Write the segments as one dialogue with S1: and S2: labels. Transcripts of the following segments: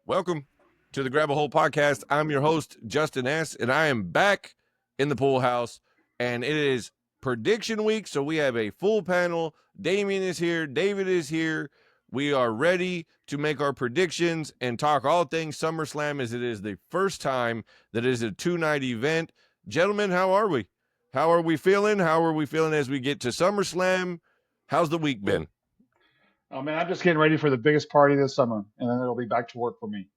S1: Welcome to the Grab a Hole podcast. I'm your host, Justin S., and I am back in the pool house, and it is prediction week, so we have a full panel. Damien is here. David is here. We are ready to make our predictions and talk all things Summerslam, as it is the first time that it is a two-night event. Gentlemen, how are we? How are we feeling? How are we feeling as we get to SummerSlam? How's the week been?
S2: Oh man, I'm just getting ready for the biggest party this summer, and then it'll be back to work for me.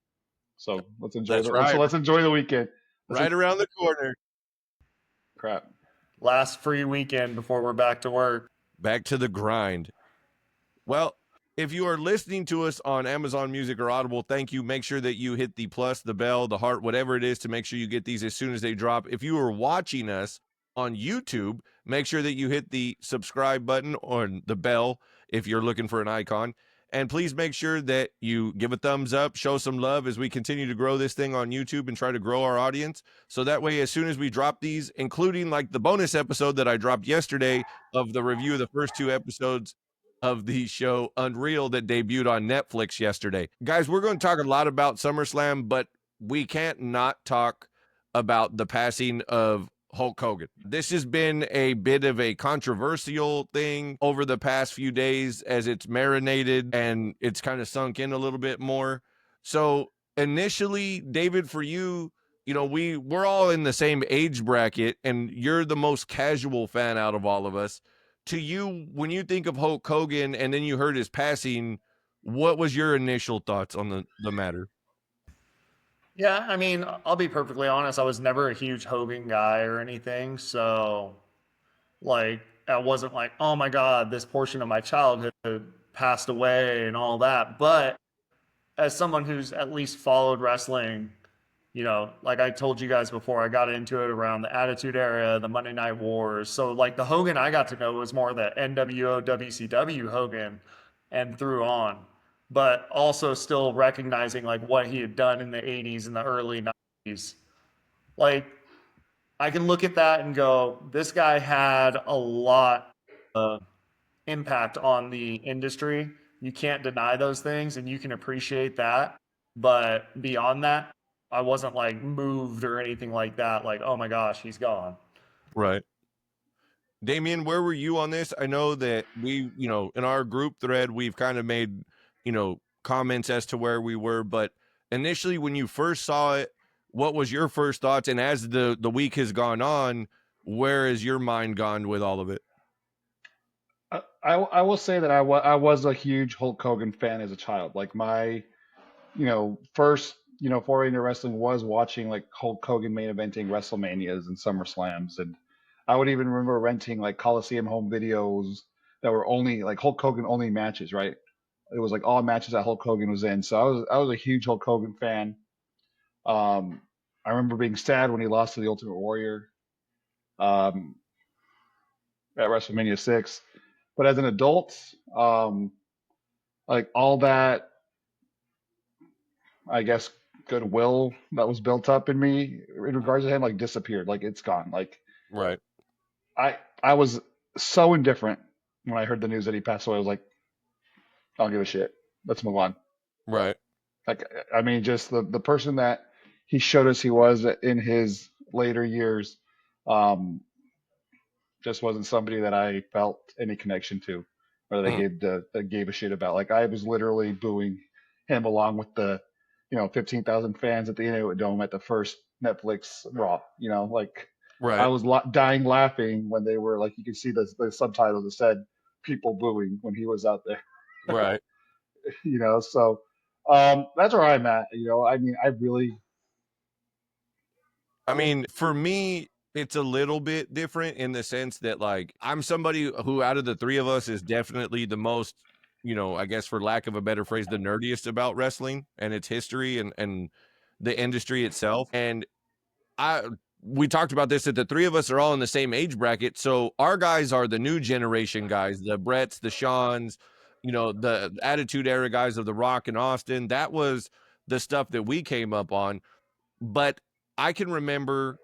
S2: So let's enjoy. Let's enjoy the weekend.
S1: Around the corner.
S2: Crap.
S3: Last free weekend before we're back to work.
S1: Back to the grind. Well, if you are listening to us on Amazon Music or Audible, thank you. Make sure that you hit the plus, the bell, the heart, whatever it is, to make sure you get these as soon as they drop. If you are watching us on YouTube, make sure that you hit the subscribe button or the bell if you're looking for an icon. And please make sure that you give a thumbs up, show some love as we continue to grow this thing on YouTube and try to grow our audience. So that way, as soon as we drop these, including like the bonus episode that I dropped yesterday of the review of the first two episodes of the show Unreal that debuted on Netflix yesterday. Guys, we're going to talk a lot about SummerSlam, but we can't not talk about the passing of Hulk Hogan. This has been a bit of a controversial thing over the past few days as it's marinated and it's kind of sunk in a little bit more. So initially, David, for you, you know, we're all in the same age bracket and you're the most casual fan out of all of us. To you, when you think of Hulk Hogan and then you heard his passing, what was your initial thoughts on the matter?
S3: Yeah, I mean, I'll be perfectly honest. I was never a huge Hogan guy or anything. So, like, I wasn't like, oh my God, this portion of my childhood passed away and all that. But as someone who's at least followed wrestling, you know, like I told you guys before, I got into it around the Attitude Era, the Monday Night Wars. So, like, the Hogan I got to know was more the NWO, WCW Hogan and through on. But also still recognizing like what he had done in the 80s and the early 90s. Like, I can look at that and go, this guy had a lot of impact on the industry. You can't deny those things and you can appreciate that. But beyond that, I wasn't like moved or anything like that. Like, oh my gosh, he's gone.
S1: Right. Damien, where were you on this? I know that we, you know, in our group thread, we've kind of made, you know, comments as to where we were, but initially when you first saw it, what was your first thoughts? And as the week has gone on, where has your mind gone with all of it?
S2: I will say that I was a huge Hulk Hogan fan as a child. Like my, first, foray into wrestling was watching like Hulk Hogan main eventing WrestleManias and SummerSlams. And I would even remember renting like Coliseum home videos that were only like Hulk Hogan only matches, right? It was like all matches that Hulk Hogan was in. So I was a huge Hulk Hogan fan. I remember being sad when he lost to the Ultimate Warrior at WrestleMania 6. But as an adult, like all that, I guess, goodwill that was built up in me in regards to him, like disappeared. Like it's gone. Like
S1: Right.
S2: I was so indifferent when I heard the news that he passed away. I was like, I don't give a shit. Let's move on.
S1: Right.
S2: Like, I mean, just the person that he showed us he was in his later years, just wasn't somebody that I felt any connection to or that gave a shit about. Like I was literally booing him along with the, 15,000 fans at the Inuit Dome at the first Netflix Raw, like
S1: Right.
S2: I was dying laughing when they were like, you could see the subtitles that said people booing when he was out there.
S1: Right.
S2: So that's where I'm at.
S1: I mean, for me, it's a little bit different in the sense that, like, I'm somebody who out of the three of us is definitely the most, I guess for lack of a better phrase, the nerdiest about wrestling and its history and the industry itself. And we talked about this, that the three of us are all in the same age bracket. So our guys are the new generation guys, the Bretts, the Shawns, the Attitude Era guys of The Rock and Austin. That was the stuff that we came up on. But I can remember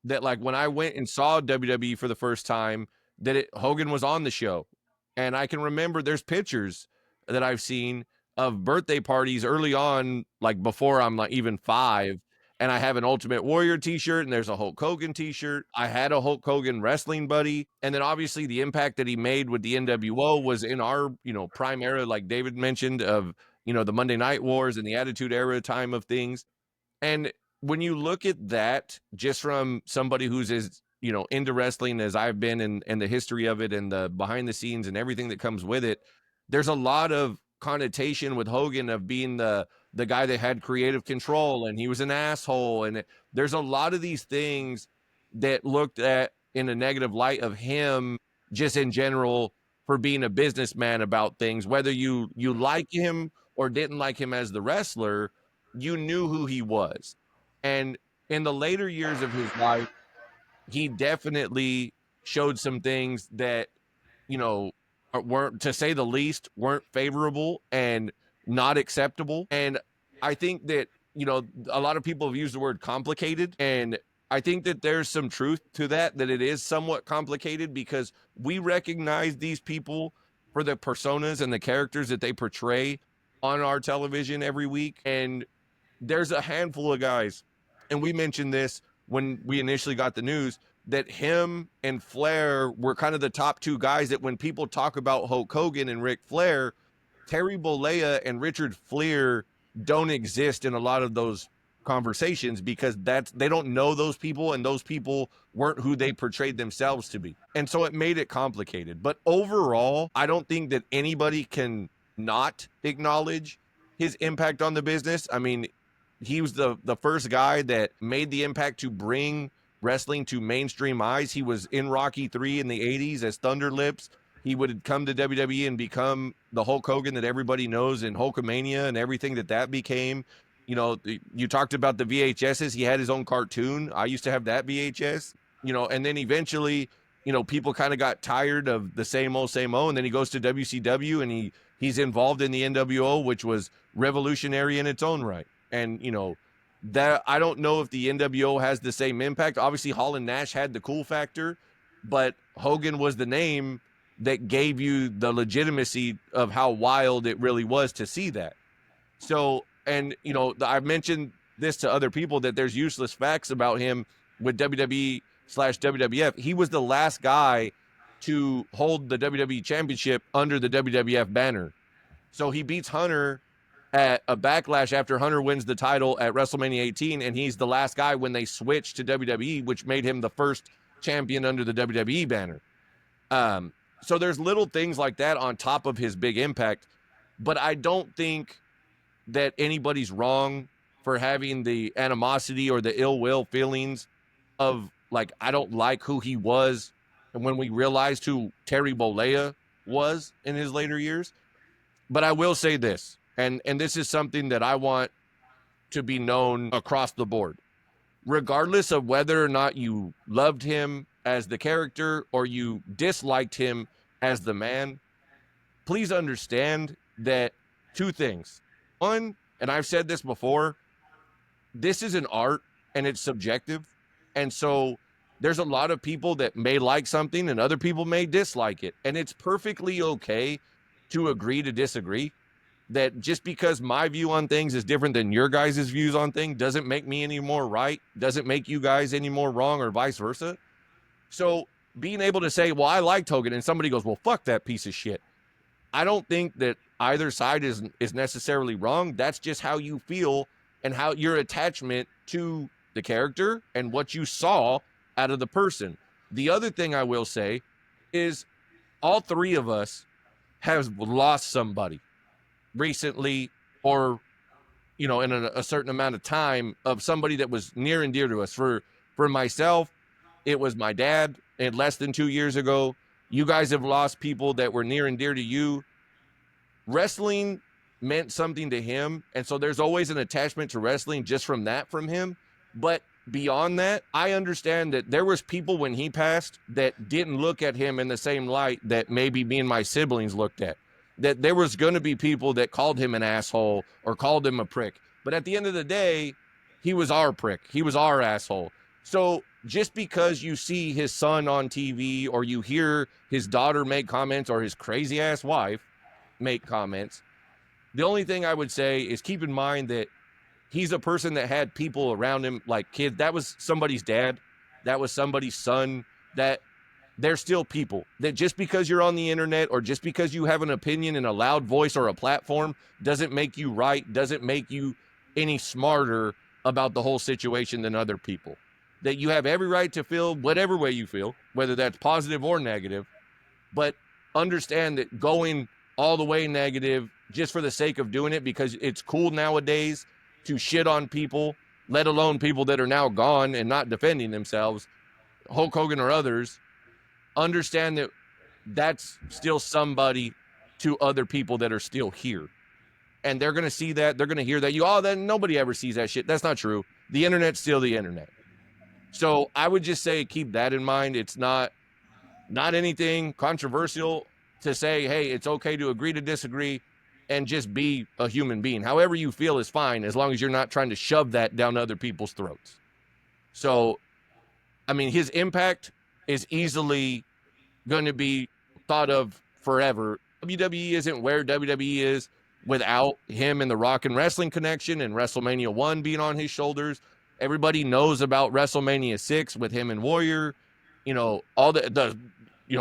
S1: that, like, when I went and saw WWE for the first time, that Hogan was on the show. And I can remember there's pictures that I've seen of birthday parties early on, like before I'm like even 5, and I have an Ultimate Warrior t-shirt and there's a Hulk Hogan t-shirt. I had a Hulk Hogan wrestling buddy. And then obviously the impact that he made with the NWO was in our, prime era, like David mentioned, of, the Monday Night Wars and the Attitude Era time of things. And when you look at that, just from somebody who's as, into wrestling as I've been, and the history of it and the behind the scenes and everything that comes with it, there's a lot of connotation with Hogan of being the guy that had creative control and he was an asshole. And there's a lot of these things that looked at in a negative light of him just in general for being a businessman about things, whether you like him or didn't like him as the wrestler, you knew who he was. And in the later years of his life, he definitely showed some things that, weren't, to say the least, weren't favorable and not acceptable. And I think that, a lot of people have used the word complicated, and I think that there's some truth to that it is somewhat complicated because we recognize these people for the personas and the characters that they portray on our television every week. And there's a handful of guys, and we mentioned this when we initially got the news, that him and Flair were kind of the top 2 guys that when people talk about Hulk Hogan and Ric Flair, Terry Bollea and Richard Fliehr don't exist in a lot of those conversations because they don't know those people, and those people weren't who they portrayed themselves to be. And so it made it complicated. But overall, I don't think that anybody can not acknowledge his impact on the business. I mean, he was the first guy that made the impact to bring wrestling to mainstream eyes. He was in Rocky 3 in the 80s as Thunder Lips. He would come to WWE and become the Hulk Hogan that everybody knows in Hulkamania and everything that became. You talked about the VHSs. He had his own cartoon. I used to have that VHS, and then eventually, people kind of got tired of the same old, and then he goes to WCW and he's involved in the NWO, which was revolutionary in its own right. And, that I don't know if the NWO has the same impact. Obviously, Hall and Nash had the cool factor, but Hogan was the name that gave you the legitimacy of how wild it really was to see that. So, and, I've mentioned this to other people that there's useless facts about him with WWE/WWF. He was the last guy to hold the WWE Championship under the WWF banner. So he beats Hunter at a Backlash after Hunter wins the title at WrestleMania 18, and he's the last guy when they switched to WWE, which made him the first champion under the WWE banner. So there's little things like that on top of his big impact, but I don't think that anybody's wrong for having the animosity or the ill will feelings of, like, I don't like who he was. And when we realized who Terry Bollea was in his later years. But I will say this, and this is something that I want to be known across the board. Regardless of whether or not you loved him as the character or you disliked him as the man, please understand that 2 things. 1, and I've said this before, this is an art and it's subjective. And so there's a lot of people that may like something and other people may dislike it. And it's perfectly okay to agree to disagree. That just because my view on things is different than your guys' views on things doesn't make me any more right, doesn't make you guys any more wrong, or vice versa. So being able to say, well, I liked Hogan, and somebody goes, well, fuck that piece of shit. I don't think that either side is necessarily wrong. That's just how you feel and how your attachment to the character and what you saw out of the person. The other thing I will say is all 3 of us have lost somebody recently, or in a certain amount of time, of somebody that was near and dear to us. For myself, it was my dad, and less than 2 years ago. You guys have lost people that were near and dear to you. Wrestling meant something to him, and so there's always an attachment to wrestling just from him. But beyond that, I understand that there was people when he passed that didn't look at him in the same light that maybe me and my siblings looked at. That there was going to be people that called him an asshole or called him a prick. But at the end of the day, he was our prick. He was our asshole. So just because you see his son on TV or you hear his daughter make comments or his crazy ass wife make comments, The only thing I would say is keep in mind that he's a person that had people around him, like kids. That was somebody's dad. That was somebody's son. That they're still people. That just because you're on the internet or just because you have an opinion and a loud voice or a platform doesn't make you right, doesn't make you any smarter about the whole situation than other people. That you have every right to feel whatever way you feel, whether that's positive or negative, but understand that going all the way negative just for the sake of doing it because it's cool nowadays to shit on people, let alone people that are now gone and not defending themselves, Hulk Hogan or others, understand that that's still somebody to other people that are still here. And they're going to see that. They're going to hear that. Then nobody ever sees that shit. That's not true. The internet's still the internet. So I would just say keep that in mind. It's not anything controversial to say, hey, it's okay to agree to disagree and just be a human being. However you feel is fine as long as you're not trying to shove that down other people's throats. So, I mean, his impact is easily going to be thought of forever. WWE isn't where WWE is without him and the Rock and Wrestling connection and WrestleMania 1 being on his shoulders. Everybody knows about WrestleMania 6 with him and Warrior. All the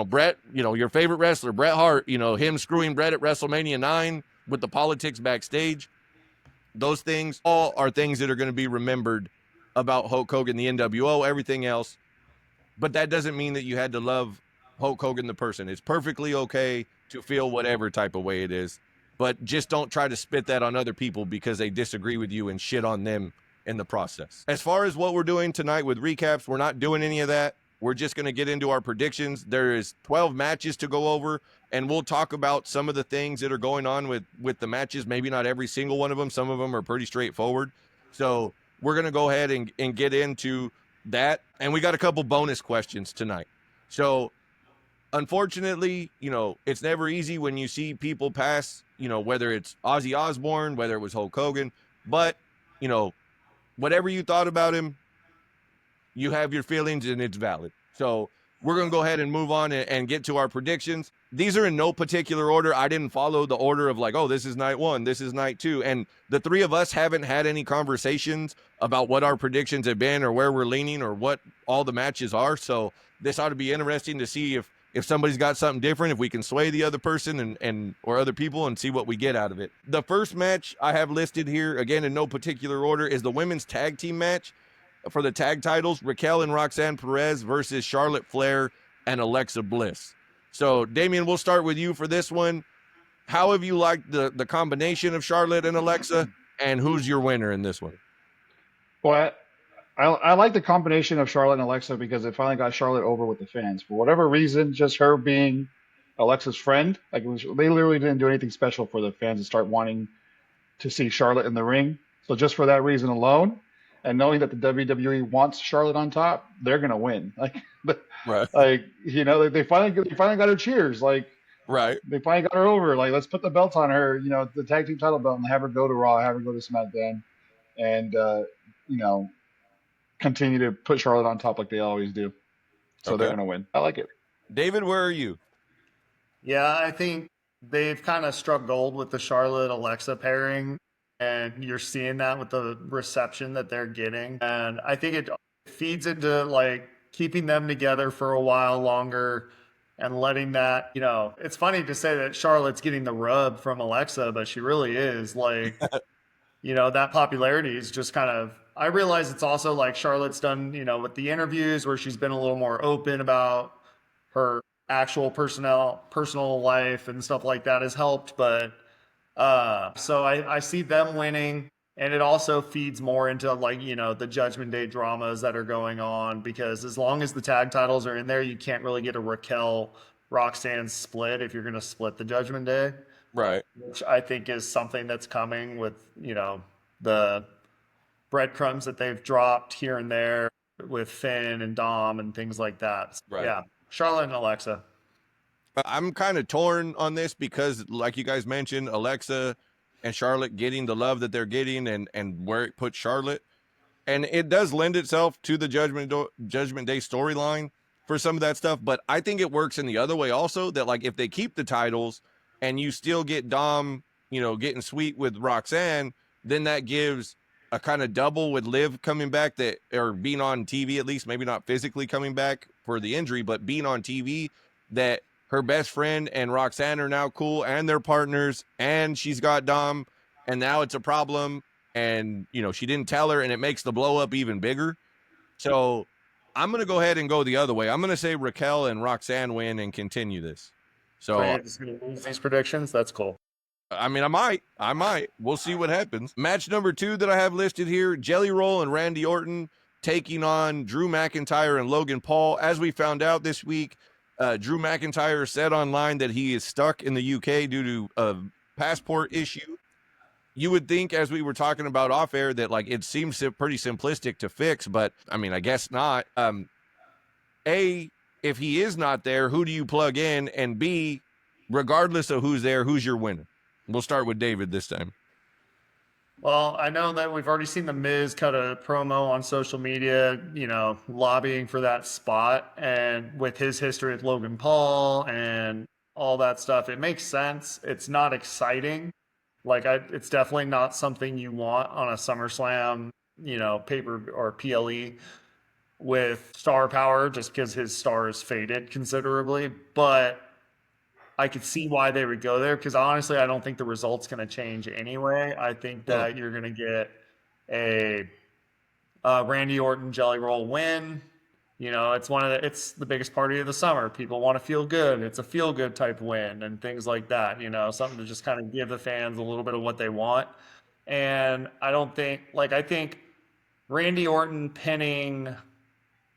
S1: Bret, your favorite wrestler, Bret Hart, him screwing Bret at WrestleMania 9 with the politics backstage. Those things all are things that are going to be remembered about Hulk Hogan, the NWO, everything else. But that doesn't mean that you had to love Hulk Hogan, the person. It's perfectly okay to feel whatever type of way it is, but just don't try to spit that on other people because they disagree with you and shit on them in the process. As far as what we're doing tonight with recaps, we're not doing any of that. We're just going to get into our predictions. There is 12 matches to go over, and we'll talk about some of the things that are going on with the matches. Maybe not every single one of them. Some of them are pretty straightforward. So we're going to go ahead and get into that. And we got a couple bonus questions tonight. So unfortunately, it's never easy when you see people pass, whether it's Ozzy Osbourne, whether it was Hulk Hogan, but, whatever you thought about him, you have your feelings and it's valid. So we're going to go ahead and move on and get to our predictions. These are in no particular order. I didn't follow the order of like, oh, this is night 1, this is night 2. And the three of us haven't had any conversations about what our predictions have been or where we're leaning or what all the matches are. So this ought to be interesting to see if somebody's got something different, if we can sway the other person and or other people and see what we get out of it. The first match I have listed here, again, in no particular order, is the women's tag team match for the tag titles, Raquel and Roxanne Perez versus Charlotte Flair and Alexa Bliss. So, Damian, we'll start with you for this one. How have you liked the combination of Charlotte and Alexa, and who's your winner in this one?
S2: Well, I like the combination of Charlotte and Alexa because it finally got Charlotte over with the fans. For whatever reason, just her being Alexa's friend, they literally didn't do anything special for the fans to start wanting to see Charlotte in the ring. So just for that reason alone, and knowing that the WWE wants Charlotte on top, they're gonna win.
S1: Right.
S2: They finally got her cheers.
S1: Right.
S2: They finally got her over. Let's put the belt on her. The tag team title belt, and have her go to Raw, have her go to SmackDown, and continue to put Charlotte on top like they always do. So They're gonna win. I like it.
S1: David, where are you?
S3: Yeah, I think they've kind of struck gold with the Charlotte Alexa pairing. And you're seeing that with the reception that they're getting. And I think it feeds into keeping them together for a while longer and letting that, it's funny to say that Charlotte's getting the rub from Alexa, but she really is that popularity is just kind of, I realize it's also Charlotte's done, with the interviews where she's been a little more open about her actual personal life and stuff like that has helped. But so I see them winning, and it also feeds more into the Judgment Day dramas that are going on, because as long as the tag titles are in there, you can't really get a Raquel Roxanne split if you're going to split the Judgment Day.
S1: Right.
S3: Which I think is something that's coming with, the breadcrumbs that they've dropped here and there with Finn and Dom and things like that.
S1: Right.
S3: Yeah. Charlotte and Alexa.
S1: I'm kind of torn on this because, like you guys mentioned, Alexa and Charlotte getting the love that they're getting and where it puts Charlotte. And it does lend itself to the Judgment Day storyline for some of that stuff. But I think it works in the other way also, that if they keep the titles and you still get Dom getting sweet with Roxanne, then that gives a kind of double with Liv coming back, that, or being on TV at least, maybe not physically coming back for the injury, but being on TV, that her best friend and Roxanne are now cool and they're partners, and she's got Dom, and now it's a problem, and she didn't tell her, and it makes the blow up even bigger. So I'm going to go ahead and go the other way. I'm going to say Raquel and Roxanne win and continue this.
S3: So you're just going to lose these predictions? That's cool.
S1: I mean, I might. We'll see what happens. Match number 2 that I have listed here, Jelly Roll and Randy Orton taking on Drew McIntyre and Logan Paul. As we found out this week, Drew McIntyre said online that he is stuck in the UK due to a passport issue. You would think, as we were talking about off air, that like it seems pretty simplistic to fix, but I mean, I guess not. A, if he is not there, who do you plug in? And B, regardless of who's there, who's your winner? We'll start with David this time.
S3: Well, I know that we've already seen The Miz cut a promo on social media, lobbying for that spot. And with his history with Logan Paul and all that stuff, it makes sense. It's not exciting. It's definitely not something you want on a SummerSlam, paper or PLE with star power, just because his star is faded considerably. But I could see why they would go there, because honestly, I don't think the result's going to change anyway. I think that you're going to get a Randy Orton Jelly Roll win. It's the biggest party of the summer. People want to feel good. It's a feel good type win and things like that. Something to just kind of give the fans a little bit of what they want. And I think Randy Orton pinning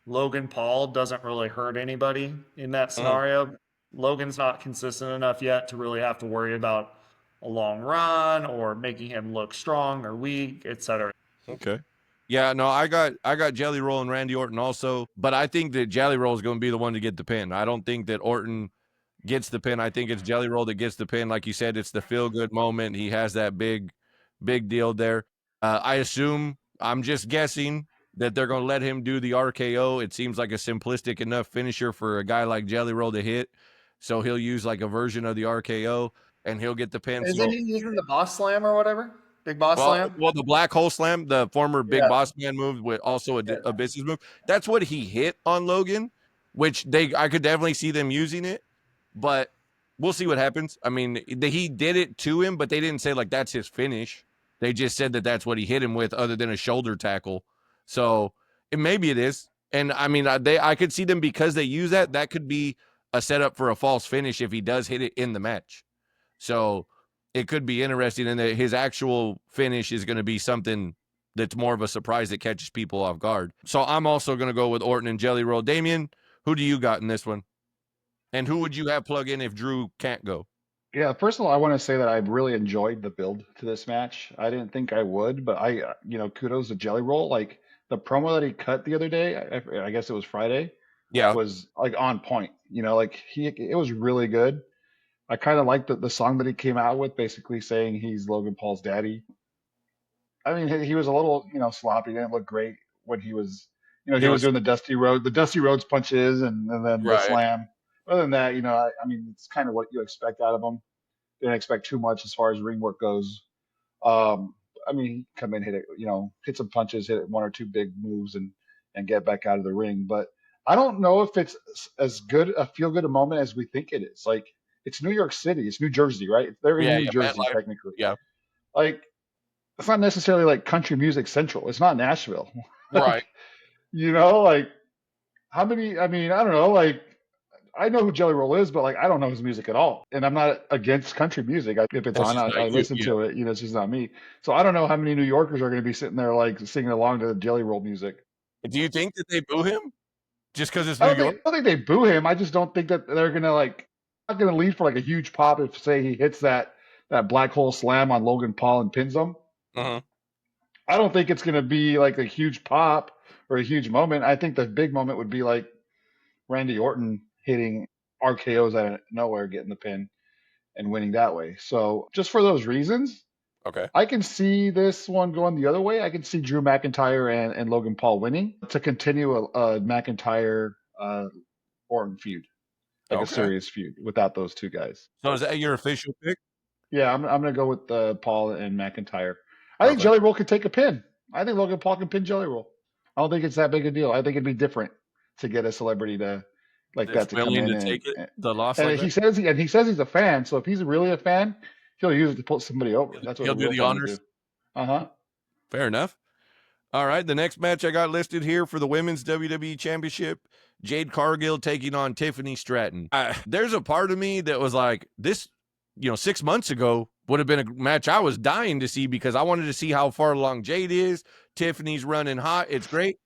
S3: Logan Paul doesn't really hurt anybody in that scenario. Logan's not consistent enough yet to really have to worry about a long run or making him look strong or weak, etc.
S1: Okay. Yeah, no, I got Jelly Roll and Randy Orton also, but I think that Jelly Roll is going to be the one to get the pin. I don't think that Orton gets the pin. I think it's Jelly Roll that gets the pin. Like you said, it's the feel-good moment. He has that big deal there. I assume, I'm just guessing, that they're going to let him do the RKO. It seems like a simplistic enough finisher for a guy like Jelly Roll to hit. So he'll use like a version of the RKO, and he'll get the pin.
S3: Isn't he using the Boss Slam or whatever? Big Boss Slam?
S1: Well, the Black Hole Slam, the former Big Boss Man move, with also a business move. That's what he hit on Logan, which I could definitely see them using it, but we'll see what happens. I mean, he did it to him, but they didn't say like that's his finish. They just said that that's what he hit him with, other than a shoulder tackle. So maybe it is. And I mean, I could see them, because they use that could be a setup for a false finish if he does hit it in the match. So it could be interesting, and that his actual finish is going to be something that's more of a surprise that catches people off guard. So I'm also going to go with Orton and Jelly Roll. Damien, who do you got in this one? And who would you have plug in if Drew can't go?
S2: Yeah, first of all, I want to say that I really enjoyed the build to this match. I didn't think I would, but kudos to Jelly Roll. Like the promo that he cut the other day, I guess it was Friday, was like on point. It was really good. I kind of liked the song that he came out with, basically saying he's Logan Paul's daddy. I mean, he was a little, sloppy. Didn't look great when he was, he was doing the Dusty Rhodes punches, and then the slam. Other than that, I mean, it's kind of what you expect out of him. Didn't expect too much as far as ring work goes. I mean, he come in, hit it, hit some punches, hit one or two big moves, and get back out of the ring. But I don't know if it's as good a feel good a moment as we think it is. Like, it's New York City, it's New Jersey, right? They're in New Jersey technically.
S1: Yeah.
S2: Like, it's not necessarily like country music central. It's not Nashville.
S1: Right.
S2: Like how many? I mean, I don't know. Like, I know who Jelly Roll is, but like I don't know his music at all. And I'm not against country music. If it's on, I listen to it. It's just not me. So I don't know how many New Yorkers are going to be sitting there like singing along to the Jelly Roll music.
S1: Do you think that they boo him just because it's
S2: New
S1: York?
S2: I don't think they boo him. I just don't think that they're going to not going to lead for like a huge pop if, say, he hits that black hole slam on Logan Paul and pins him.
S1: Uh-huh.
S2: I don't think it's going to be like a huge pop or a huge moment. I think the big moment would be like Randy Orton hitting RKOs out of nowhere, getting the pin and winning that way. So just for those reasons,
S1: okay,
S2: I can see this one going the other way. I can see Drew McIntyre and Logan Paul winning to continue a McIntyre Orton feud, like a serious feud without those two guys.
S1: So is that your official pick?
S2: Yeah, I'm gonna go with Paul and McIntyre. I think
S1: Okay.
S2: Jelly Roll could take a pin. I think Logan Paul can pin Jelly Roll. I don't think it's that big a deal. I think it'd be different to get a celebrity to like
S1: That's
S2: that to come
S1: willing
S2: in
S1: to take it,
S2: and
S1: the loss
S2: and
S1: like that.
S2: he says he's a fan. So if he's really a fan, he'll use it to put somebody over. That's what
S1: He'll
S2: a
S1: do
S2: real
S1: the
S2: fan would
S1: honors.
S2: do. Uh-huh.
S1: Fair enough. All right, the next match I got listed here for the Women's WWE Championship, Jade Cargill taking on Tiffany Stratton. There's a part of me that was like, this, 6 months ago would have been a match I was dying to see because I wanted to see how far along Jade is. Tiffany's running hot. It's great.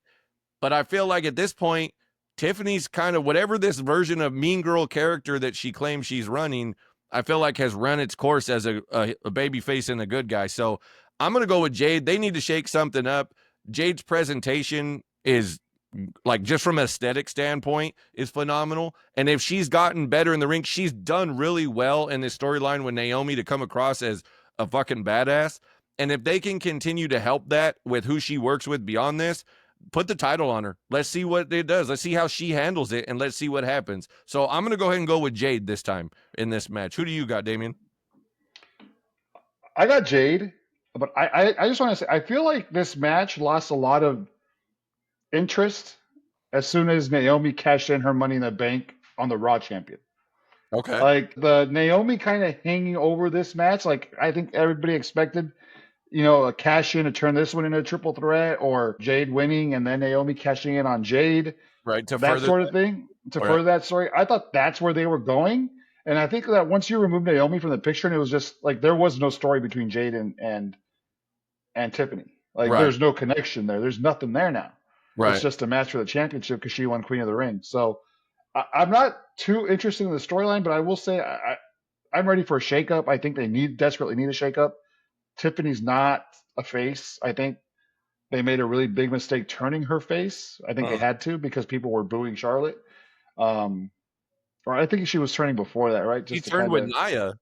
S1: But I feel like at this point, Tiffany's kind of whatever this version of mean girl character that she claims she's running, I feel like has run its course as a baby face and a good guy. So I'm going to go with Jade. They need to shake something up. Jade's presentation is like just from an aesthetic standpoint is phenomenal. And if she's gotten better in the ring, she's done really well in this storyline with Naomi to come across as a fucking badass. And if they can continue to help that with who she works with beyond this, put the title on her. Let's see what it does. Let's see how she handles it, and let's see what happens. So I'm going to go ahead and go with Jade this time in this match. Who do you got, Damien?
S2: I got Jade, but I just want to say I feel like this match lost a lot of interest as soon as Naomi cashed in her Money in the Bank on the Raw champion.
S1: Okay.
S2: Like the Naomi kind of hanging over this match, like I think everybody expected, a cash in to turn this one into a triple threat, or Jade winning and then Naomi cashing in on Jade,
S1: Right. To
S2: that
S1: further
S2: sort of thing, to
S1: Right.
S2: further that story. I thought that's where they were going, and I think that once you remove Naomi from the picture, and it was just like there was no story between Jade and Tiffany. Like
S1: Right.
S2: there's no connection there. There's nothing there now.
S1: Right.
S2: It's just a match for the championship because she won Queen of the Ring. So I'm not too interested in the storyline, but I will say I'm ready for a shakeup. I think they desperately need a shakeup. Tiffany's not a face. I think they made a really big mistake turning her face. I think they had to because people were booing Charlotte. Or I think she was turning before that, right?
S1: She turned with Nia.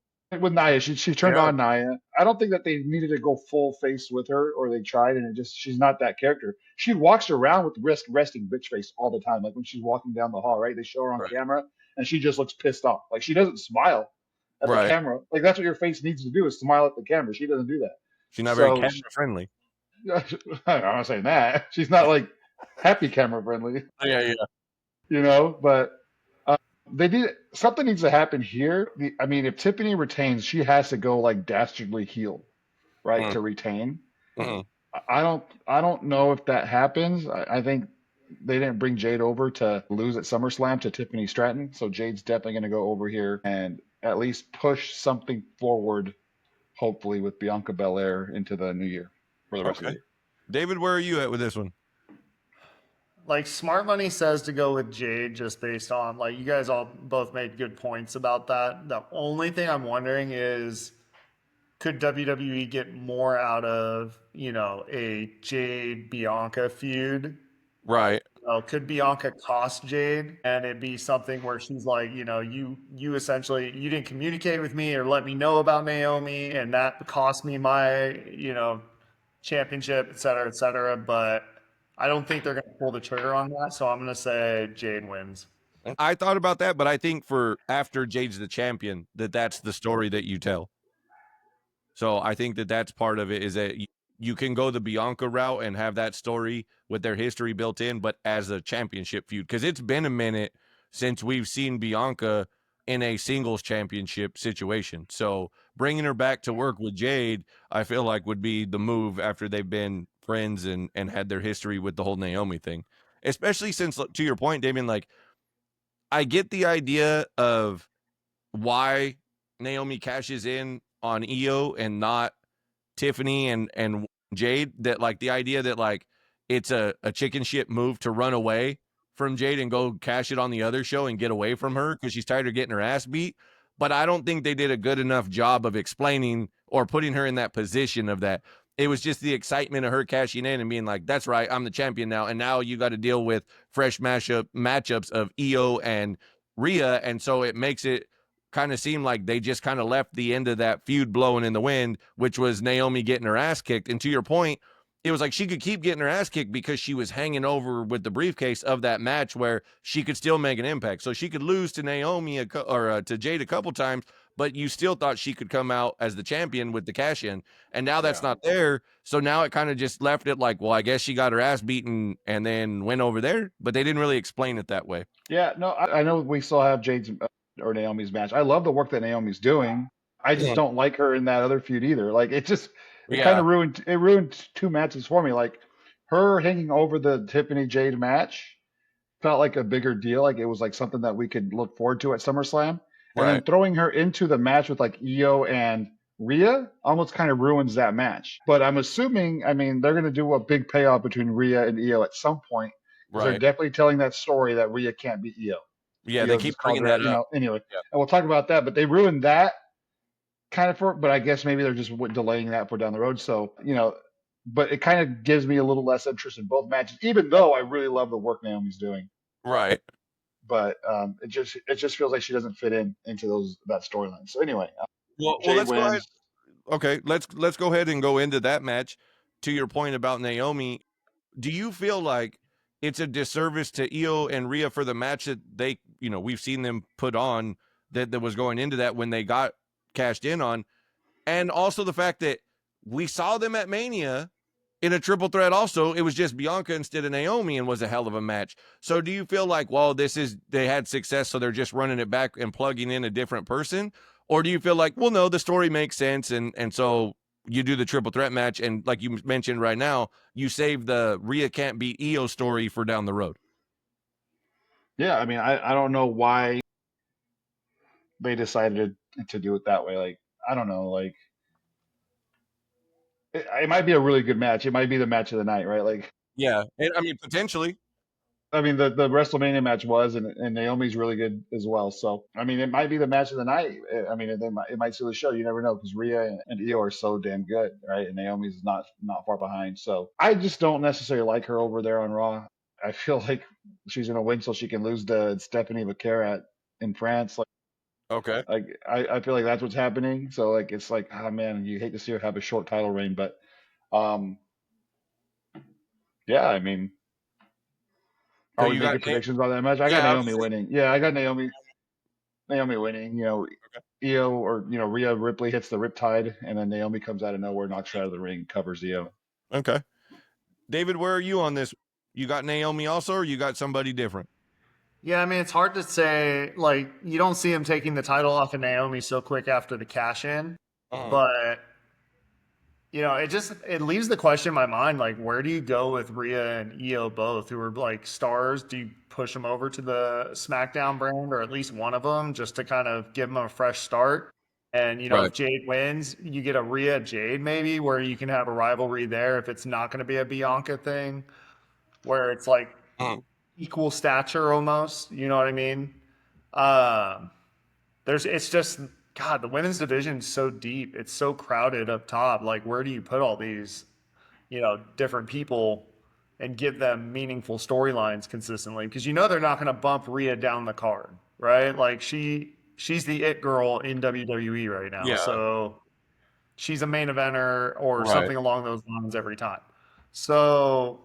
S2: With Nia, she turned on Nia. I don't think that they needed to go full face with her, or they tried, and she's not that character. She walks around with resting bitch face all the time, like when she's walking down the hall, right? They show her on camera, and she just looks pissed off. Like she doesn't smile at the camera. Like that's what your face needs to do is smile at the camera. She doesn't do that.
S1: She's not very camera friendly.
S2: I'm not saying that. She's not like happy camera friendly.
S1: Yeah.
S2: But. Something needs to happen here. If Tiffany retains, she has to go like dastardly heel, right, to retain. I don't know if that happens. I think they didn't bring Jade over to lose at SummerSlam to Tiffany Stratton, so Jade's definitely going to go over here and at least push something forward, hopefully with Bianca Belair into the new year for the rest of the year.
S1: David, where are you at with this one?
S3: Like smart money says to go with Jade just based on like you guys all both made good points about that. The only thing I'm wondering is could WWE get more out of, a Jade Bianca feud?
S1: Right.
S3: Could Bianca cost Jade and it be something where she's like, you essentially you didn't communicate with me or let me know about Naomi and that cost me my, championship, et cetera, but I don't think they're going to pull the trigger on that, so I'm going to say Jade wins.
S1: I thought about that, but I think for after Jade's the champion, that's the story that you tell. So I think that's part of it is that you can go the Bianca route and have that story with their history built in, but as a championship feud, because it's been a minute since we've seen Bianca in a singles championship situation. So bringing her back to work with Jade, I feel like would be the move after they've been friends and had their history with the whole Naomi thing, especially since, to your point, Damien, like I get the idea of why Naomi cashes in on Io and not Tiffany and Jade, that like the idea that like it's a chicken shit move to run away from Jade and go cash it on the other show and get away from her because she's tired of getting her ass beat. But I don't think they did a good enough job of explaining or putting her in that position of that. It was just the excitement of her cashing in and being like, that's right, I'm the champion now. And now you got to deal with fresh matchups of Io and Rhea. And so it makes it kind of seem like they just kind of left the end of that feud blowing in the wind, which was Naomi getting her ass kicked. And to your point, it was like she could keep getting her ass kicked because she was hanging over with the briefcase of that match where she could still make an impact. So she could lose to Naomi or to Jade a couple times, but you still thought she could come out as the champion with the cash in. And now that's
S2: Yeah.
S1: not there. So now it kind of just left it like, well, I guess she got her ass beaten and then went over there, but they didn't really explain it that way.
S2: Yeah, no, I know we still have Jade's or Naomi's match. I love the work that Naomi's doing. I just don't like her in that other feud either. Like it kind
S1: Yeah.
S2: of ruined two matches for me. Like her hanging over the Tiffany Jade match felt like a bigger deal. Like it was like something that we could look forward to at SummerSlam. And then
S1: Right.
S2: throwing her into the match with like Io and Rhea almost kind of ruins that match. But I'm assuming, I mean, they're going to do a big payoff between Rhea and Io at some point. They're
S1: Right.
S2: definitely telling that story that Rhea can't beat Io.
S1: Yeah, they
S2: Io
S1: keep
S2: just called
S1: bringing
S2: her
S1: that
S2: out,
S1: up.
S2: anyway.
S1: Yeah.
S2: And we'll talk about that. But they ruined that kind of but I guess maybe they're just delaying that for down the road. So, but it kind of gives me a little less interest in both matches, even though I really love the work Naomi's doing.
S1: Right.
S2: But it just feels like she doesn't fit into that storyline. So anyway,
S1: Well,
S2: Jade
S1: let's go ahead.
S2: wins.
S1: Okay, let's go ahead and go into that match. To your point about Naomi, do you feel like it's a disservice to Io and Rhea for the match that they, we've seen them put on that was going into that when they got cashed in on, and also the fact that we saw them at Mania in a triple threat also, it was just Bianca instead of Naomi and was a hell of a match. So do you feel like, well, they had success, so they're just running it back and plugging in a different person? Or do you feel like, well, no, the story makes sense, and so you do the triple threat match, and like you mentioned right now, you save the Rhea can't beat Io story for down the road?
S2: Yeah, I mean, I don't know why they decided to do it that way. Like, I don't know. Like, it might be a really good match. It might be the match of the night, right? Like,
S1: Yeah, and I mean, potentially.
S2: I mean, the WrestleMania match was, and Naomi's really good as well. So, I mean, it might be the match of the night. I mean, it might steal the show. You never know because Rhea and Io are so damn good, right? And Naomi's not far behind. So, I just don't necessarily like her over there on Raw. I feel like she's gonna win so she can lose to Stephanie Vaquera in France.
S1: Okay.
S2: Like, I feel like that's what's happening. So, like, it's like, oh man, you hate to see her have a short title reign, but, um, yeah, I mean.
S1: So
S2: Are we
S1: you got
S2: making predictions on that match? I got
S1: yeah,
S2: Naomi winning. Yeah, I got Naomi winning. Io or Rhea Ripley hits the Riptide, and then Naomi comes out of nowhere, knocks her out of the ring, covers Io.
S1: Okay. David, where are you on this? You got Naomi also, or you got somebody different?
S3: Yeah, I mean, it's hard to say. Like, you don't see him taking the title off of Naomi so quick after the cash in, but it leaves the question in my mind, like, where do you go with Rhea and Io both, who are like stars? Do you push them over to the SmackDown brand, or at least one of them, just to kind of give them a fresh start? And
S1: Right.
S3: if Jade wins, you get a Rhea Jade maybe, where you can have a rivalry there if it's not going to be a Bianca thing, where it's like equal stature almost. You know what I mean? It's just, God, the women's division is so deep. It's so crowded up top. Like, where do you put all these, different people and give them meaningful storylines consistently? Because they're not going to bump Rhea down the card, right? Like, she's the it girl in WWE right now.
S1: Yeah.
S3: So she's a main eventer or
S1: Right.
S3: something along those lines every time. So,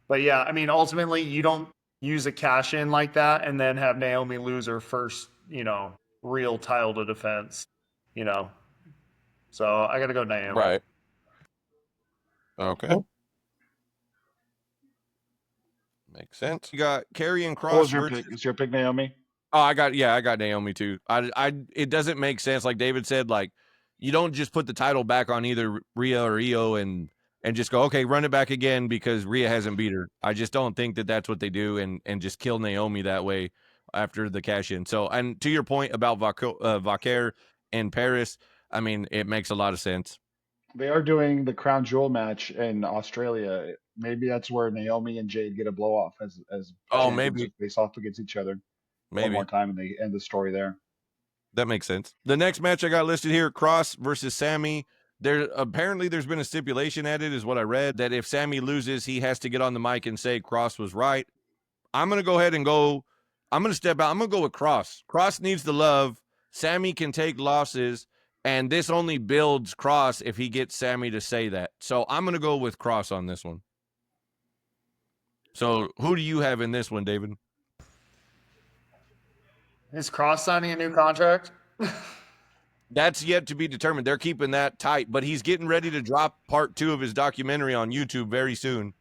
S3: but yeah, I mean, ultimately, you don't use a cash in like that and then have Naomi lose her first, real title to defense, So I got to go Naomi.
S1: Right. Okay. Makes sense. You got Karrion Kross.
S2: What was your pick? Is your pick Naomi?
S1: Oh, I got Naomi too. It doesn't make sense. Like David said, like you don't just put the title back on either Rhea or Io and just go, okay, run it back again because Rhea hasn't beat her. I just don't think that that's what they do and just kill Naomi that way after the cash in. So, and to your point about Vaquer in Paris, I mean, it makes a lot of sense.
S2: They are doing the Crown Jewel match in Australia. Maybe that's where Naomi and Jade get a blow off as
S1: maybe
S2: face off against each other
S1: one
S2: more time, and they end the story there.
S1: That makes sense. The next match I got listed here, Kross versus Sammy. There's been a stipulation at it, is what I read, that if Sammy loses, he has to get on the mic and say Kross was right. I'm going to go ahead and I'm going to step out. I'm going to go with Kross. Kross needs the love. Sammy can take losses, and this only builds Kross if he gets Sammy to say that. So I'm going to go with Kross on this one. So who do you have in this one, David?
S3: Is Cross signing a new contract?
S1: That's yet to be determined. They're keeping that tight, but he's getting ready to drop part 2 of his documentary on YouTube very soon.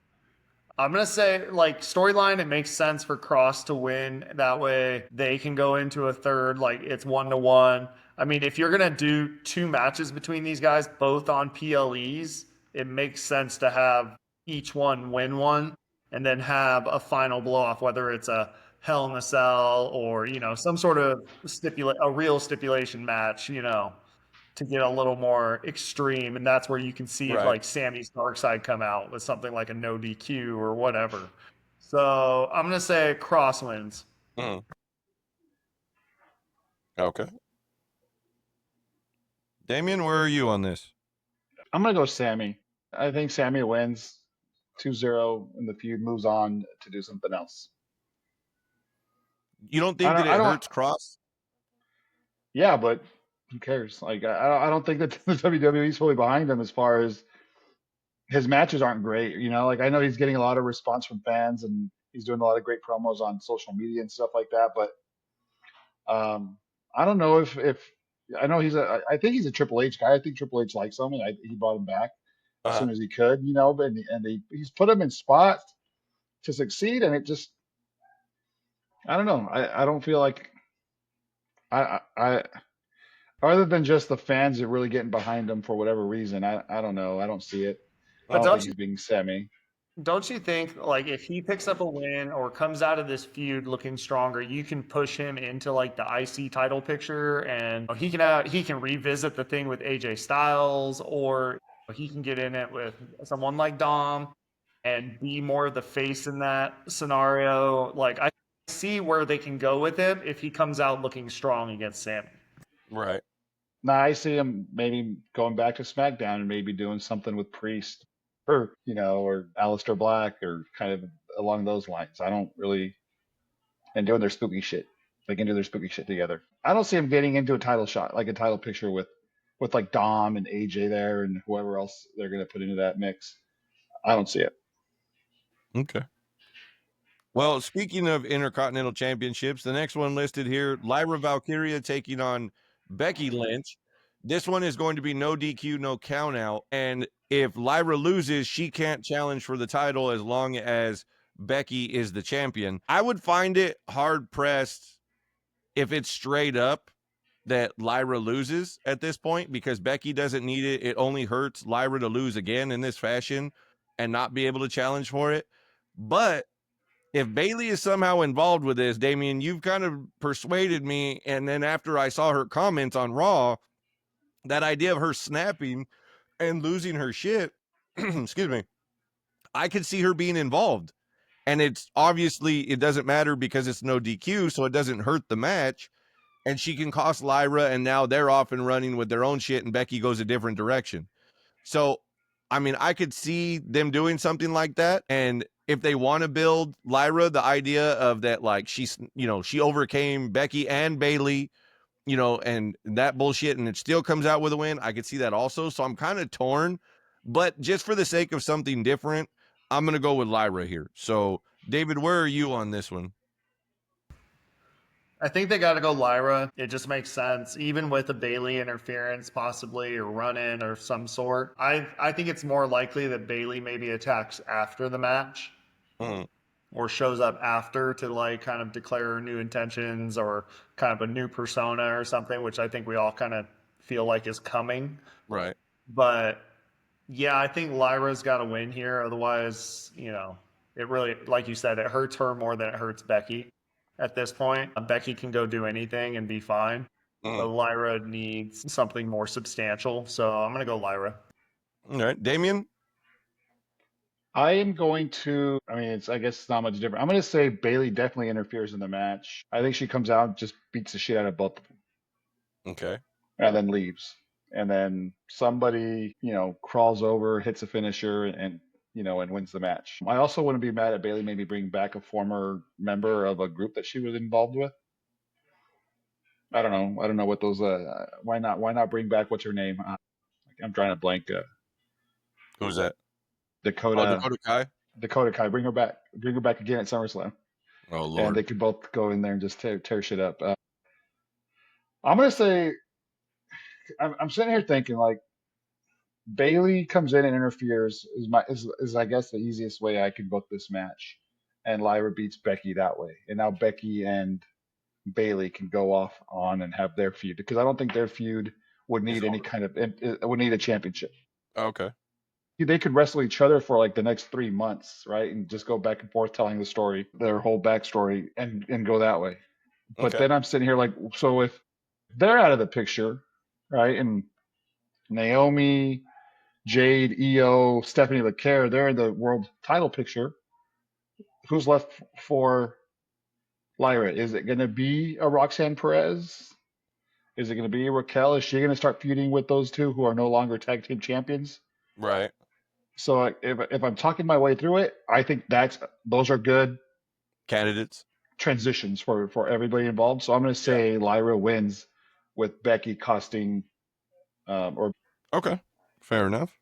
S3: I'm going to say, like, storyline, it makes sense for Cross to win. That way they can go into a third, like, it's 1-1. I mean, if you're going to do 2 matches between these guys, both on PLEs, it makes sense to have each one win one and then have a final blow off, whether it's a Hell in a Cell or, some sort of a real stipulation match, to get a little more extreme, and that's where you can see
S1: Right.
S3: like Sammy's dark side come out with something like a no DQ or whatever. So I'm gonna say Cross wins.
S1: Okay. Damien, where are you on this?
S2: I'm gonna go Sammy. I think Sammy wins 2-0 and the feud moves on to do something else.
S1: You don't think that it hurts Cross?
S2: Yeah, but who cares? Like, I don't think that the WWE's fully behind him as far as his matches aren't great. Like, I know he's getting a lot of response from fans and he's doing a lot of great promos on social media and stuff like that. But I don't know if I know I think he's a Triple H guy. I think Triple H likes him, and he brought him back as soon as he could. But he's put him in spots to succeed, and it just, I don't know. I don't feel like I other than just the fans that really getting behind him for whatever reason. I don't know. I don't see it. I don't think he's being Sammy.
S3: Don't you think, like, if he picks up a win or comes out of this feud looking stronger, you can push him into like the IC title picture, and he can revisit the thing with AJ Styles, or he can get in it with someone like Dom and be more of the face in that scenario. Like, I see where they can go with him if he comes out looking strong against Sammy.
S1: Right.
S2: Now I see him maybe going back to SmackDown and maybe doing something with Priest or Aleister Black or kind of along those lines. I don't really, and doing their spooky shit. They can do their spooky shit together. I don't see him getting into a title shot, like a title picture with like Dom and AJ there and whoever else they're going to put into that mix. I don't see it.
S1: Okay. Well, speaking of Intercontinental Championships, the next one listed here, Lyra Valkyria taking on Becky Lynch. This one is going to be no DQ, no count out. And if Lyra loses, she can't challenge for the title as long as Becky is the champion. I would find it hard pressed if it's straight up that Lyra loses at this point, because Becky doesn't need it. It only hurts Lyra to lose again in this fashion and not be able to challenge for it. But if Bayley is somehow involved with this, Damien, you've kind of persuaded me. And then after I saw her comments on Raw, that idea of her snapping and losing her shit, excuse me, I could see her being involved. And it's obviously, it doesn't matter because it's no DQ, so it doesn't hurt the match. And she can cost Lyra, and now they're off and running with their own shit, and Becky goes a different direction. So, I mean, I could see them doing something like that. And if they want to build Lyra, the idea of that, like, she's, she overcame Becky and Bayley, and that bullshit, and it still comes out with a win, I could see that also. So I'm kind of torn, but just for the sake of something different, I'm going to go with Lyra here. So, David, where are you on this one?
S3: I think they got to go Lyra. It just makes sense, even with a Bayley interference possibly, or run-in or some sort. I think it's more likely that Bayley maybe attacks after the match or shows up after to like kind of declare new intentions or kind of a new persona or something, which I think we all kind of feel like is coming.
S1: Right.
S3: But yeah, I think Lyra's got to win here. Otherwise, it really, like you said, it hurts her more than it hurts Becky. At this point, Becky can go do anything and be fine. But Lyra needs something more substantial. So I'm going to go Lyra.
S1: All right. Damien?
S2: I am going to, I guess it's not much different. I'm going to say Bayley definitely interferes in the match. I think she comes out and just beats the shit out of both of them.
S1: Okay.
S2: And then leaves. And then somebody, crawls over, hits a finisher, and wins the match. I also wouldn't be mad at Bayley maybe bringing back a former member of a group that she was involved with. I don't know what those. Why not bring back, what's her name? I'm trying to blank.
S1: Who's that?
S2: Dakota.
S1: Oh, Dakota Kai.
S2: Dakota Kai. Bring her back. Bring her back again at SummerSlam.
S1: Oh Lord.
S2: And they could both go in there and just tear shit up. I'm gonna say I'm sitting here thinking like Bailey comes in and interferes is I guess the easiest way I could book this match, and Lyra beats Becky that way, and now Becky and Bailey can go off on and have their feud because I don't think their feud would need any kind of it would need a championship.
S1: Okay.
S2: They could wrestle each other for like the next 3 months, right, and just go back and forth telling the story, their whole backstory, and go that way. But
S1: Okay.
S2: then I'm sitting here like, so if they're out of the picture, right, and Naomi, Jade, Io, Stephanie LeClaire, they're in the world title picture. Who's left for Lyra? Is it going to be a Roxanne Perez? Is it going to be Raquel? Is she going to start feuding with those two who are no longer tag team champions?
S1: Right.
S2: So if I'm talking my way through it, I think those are good
S1: Candidates.
S2: transitions for everybody involved. So I'm going to say Lyra wins with Becky costing or
S1: Okay. Fair enough.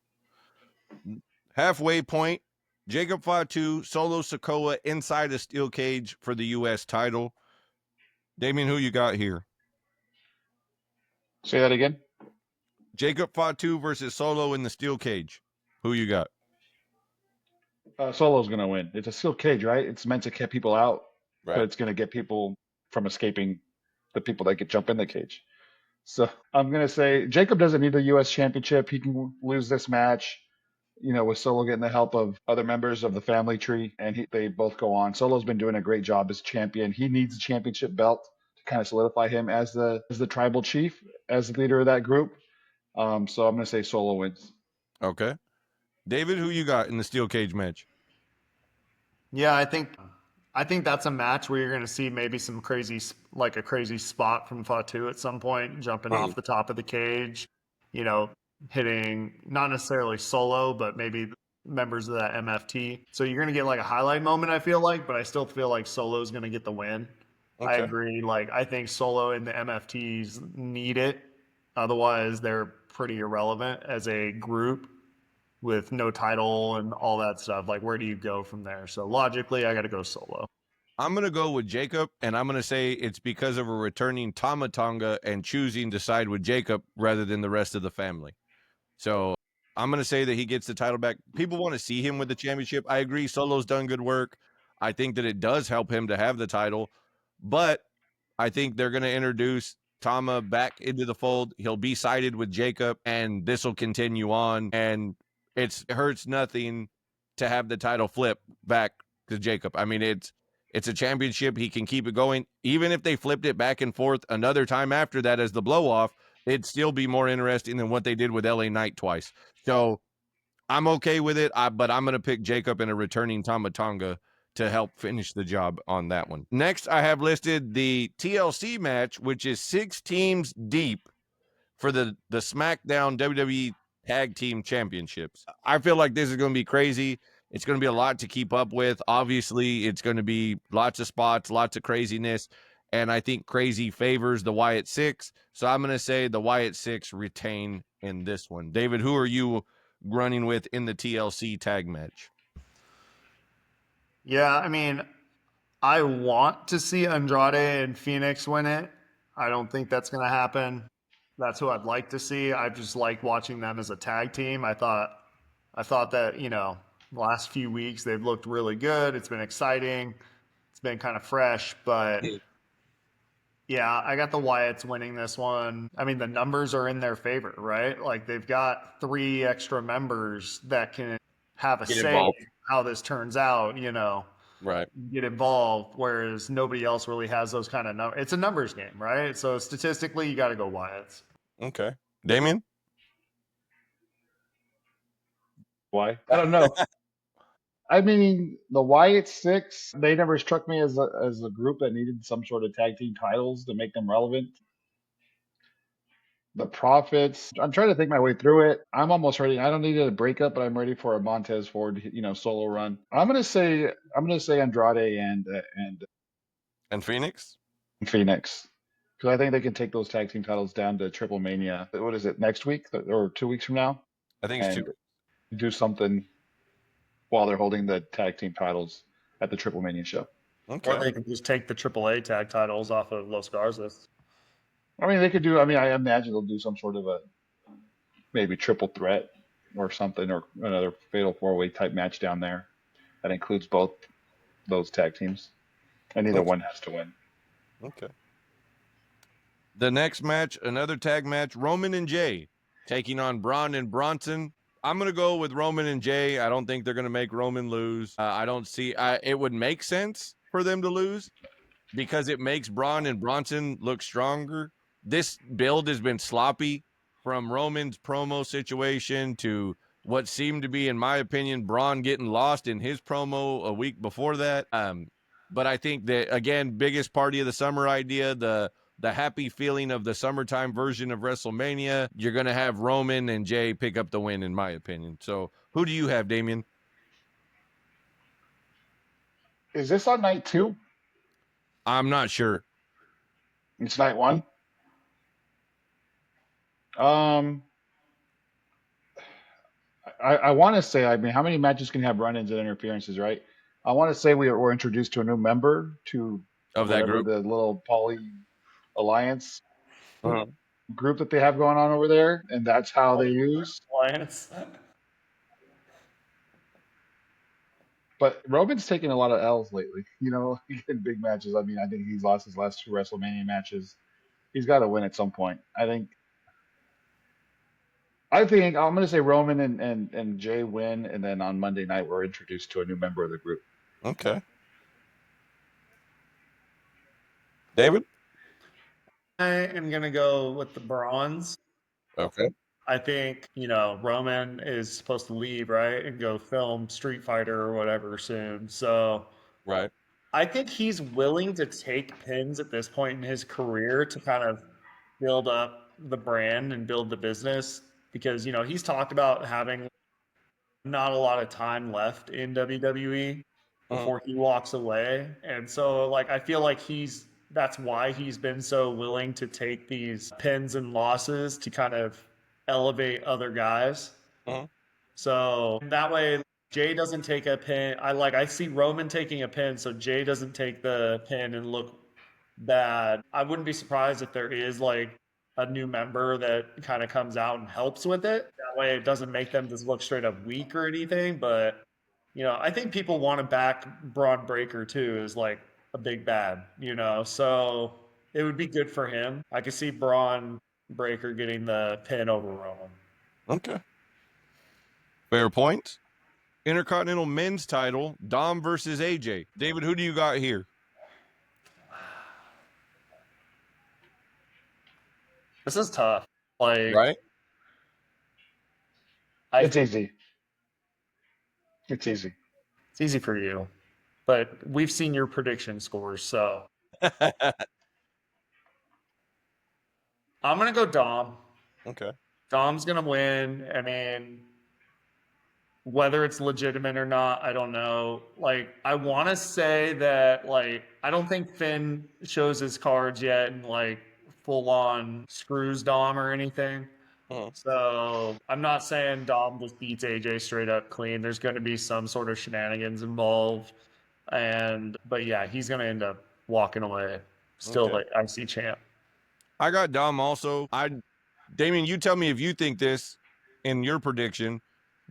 S1: Halfway point. Jacob Fatu, Solo Sokoa inside a steel cage for the U.S. title. Damien, who you got here?
S2: say that again.
S1: Jacob Fatu versus Solo in the steel cage. Who you got?
S2: Solo's going to win. It's a steel cage, right? It's meant to keep people out, but
S1: Right.
S2: it's going to get people from escaping the people that could jump in the cage. So I'm going to say Jacob doesn't need the U.S. championship. He can lose this match, with Solo getting the help of other members of the family tree, and they both go on. Solo's been doing a great job as champion. He needs a championship belt to kind of solidify him as the tribal chief, as the leader of that group. So I'm going to say Solo wins.
S1: Okay. David, who you got in the steel cage match?
S3: Yeah, I think that's a match where you're going to see maybe some crazy spot from Fatu at some point, jumping off the top of the cage, hitting not necessarily Solo, but maybe members of that MFT. So you're going to get like a highlight moment, I feel like, but I still feel like Solo's going to get the win.
S1: Okay.
S3: I agree. Like, I think Solo and the MFTs need it. Otherwise, they're pretty irrelevant as a group with no title and all that stuff. Like, where do you go from there? So logically, I got to go Solo.
S1: I'm going to go with Jacob, and I'm going to say it's because of a returning Tama Tonga and choosing to side with Jacob rather than the rest of the family. So I'm going to say that he gets the title back. People want to see him with the championship. I agree. Solo's done good work. I think that it does help him to have the title, but I think they're going to introduce Tama back into the fold. He'll be sided with Jacob, and this will continue on. And it hurts nothing to have the title flip back to Jacob. I mean, it's a championship. He can keep it going. Even if they flipped it back and forth another time after that as the blow off, it'd still be more interesting than what they did with LA Knight twice. So I'm okay with it, but I'm going to pick Jacob and a returning Tama Tonga to help finish the job on that one. Next, I have listed the TLC match, which is 6 teams deep for the SmackDown WWE Tag Team Championships. I feel like this is going to be crazy. It's going to be a lot to keep up with. Obviously, it's going to be lots of spots, lots of craziness, and I think crazy favors the Wyatt Six. So I'm going to say the Wyatt Six retain in this one. David, who are you running with in the TLC tag match?
S3: Yeah, I mean, I want to see Andrade and Phoenix win it. I don't think that's going to happen. That's who I'd like to see. I just like watching them as a tag team. I thought that, the last few weeks they've looked really good. It's been exciting. It's been kind of fresh, but yeah, I got the Wyatts winning this one. I mean, the numbers are in their favor, right? Like they've got 3 extra members that can have a say in how this turns out,
S1: Right.
S3: get involved, whereas nobody else really has those kind of numbers. It's a numbers game, right? So statistically, you got to go Wyatts.
S1: Okay. Damien?
S2: Why? I don't know. I mean, the Wyatt Six, they never struck me as a group that needed some sort of tag team titles to make them relevant. The Profits, I'm trying to think my way through it. I'm almost ready. I don't need a breakup, but I'm ready for a Montez Ford, solo run. I'm gonna say Andrade
S1: And Phoenix?
S2: Phoenix, because I think they can take those tag team titles down to Triple Mania. What is it, next week or 2 weeks from now?
S1: I think it's
S2: And
S1: 2.
S2: do something while they're holding the tag team titles at the Triple Mania show.
S1: Okay.
S3: Or they can just take the AAA tag titles off of Los Garzas.
S2: I mean, they could do. I mean, I imagine they'll do some sort of a maybe triple threat or something, or another fatal four-way type match down there that includes both those tag teams, and neither
S1: Okay.
S2: one has to win.
S1: Okay. The next match, another tag match, Roman and Jay taking on Bron and Bronson. I'm going to go with Roman and Jay. I don't think they're going to make Roman lose. I don't see it would make sense for them to lose because it makes Bron and Bronson look stronger. This build has been sloppy from Roman's promo situation to what seemed to be, in my opinion, Bron getting lost in his promo a week before that. But I think that, again, biggest party of the summer idea, the happy feeling of the summertime version of WrestleMania, you're going to have Roman and Jay pick up the win, in my opinion. So who do you have, Damien?
S2: Is this on night 2?
S1: I'm not sure.
S2: It's night 1. Um, I want to say, I mean, how many matches can have run-ins and interferences, right? I want to say we're introduced to a new member to
S1: Of that
S2: whatever
S1: group?
S2: the little poly alliance
S1: Uh-huh.
S2: group that they have going on over there, and that's how they use.
S3: Alliance.
S2: But Roman's taken a lot of L's lately. You know, in big matches. I mean, I think he's lost his last 2 WrestleMania matches. He's got to win at some point. I think I'm going to say Roman and Jay win, and then on Monday night we're introduced to a new member of the group.
S1: Okay. David?
S3: I am gonna go with the bronze.
S1: Okay.
S3: I think, Roman is supposed to leave, right, and go film Street Fighter or whatever soon. So
S1: Right.
S3: I think he's willing to take pins at this point in his career to kind of build up the brand and build the business because, he's talked about having not a lot of time left in WWE before he walks away. And so, like, I feel like that's why he's been so willing to take these pins and losses to kind of elevate other guys.
S1: Uh-huh.
S3: So that way Jay doesn't take a pin. I see Roman taking a pin, so Jay doesn't take the pin and look bad. I wouldn't be surprised if there is like a new member that kind of comes out and helps with it. That way it doesn't make them just look straight up weak or anything. But I think people want to back Braun Breaker too as like a big bad. So it would be good for him. I could see Braun Breaker getting the pin over Roman.
S1: Okay. Fair point. Intercontinental men's title, Dom versus AJ. David, who do you got here?
S3: This is tough. Like,
S1: Right?
S2: It's easy. It's easy.
S3: It's easy for you, but we've seen your prediction scores, so I'm gonna go Dom.
S1: Okay.
S3: Dom's gonna win. I mean, whether it's legitimate or not, I don't know. Like, I want to say that, like, I don't think Finn shows his cards yet and like full on screws Dom or anything. So I'm not saying Dom just beats AJ straight up clean. There's going to be some sort of shenanigans involved, but yeah, he's going to end up walking away still
S1: Okay.
S3: the IC champ.
S1: I got Dom also. Damien, you tell me if you think this in your prediction.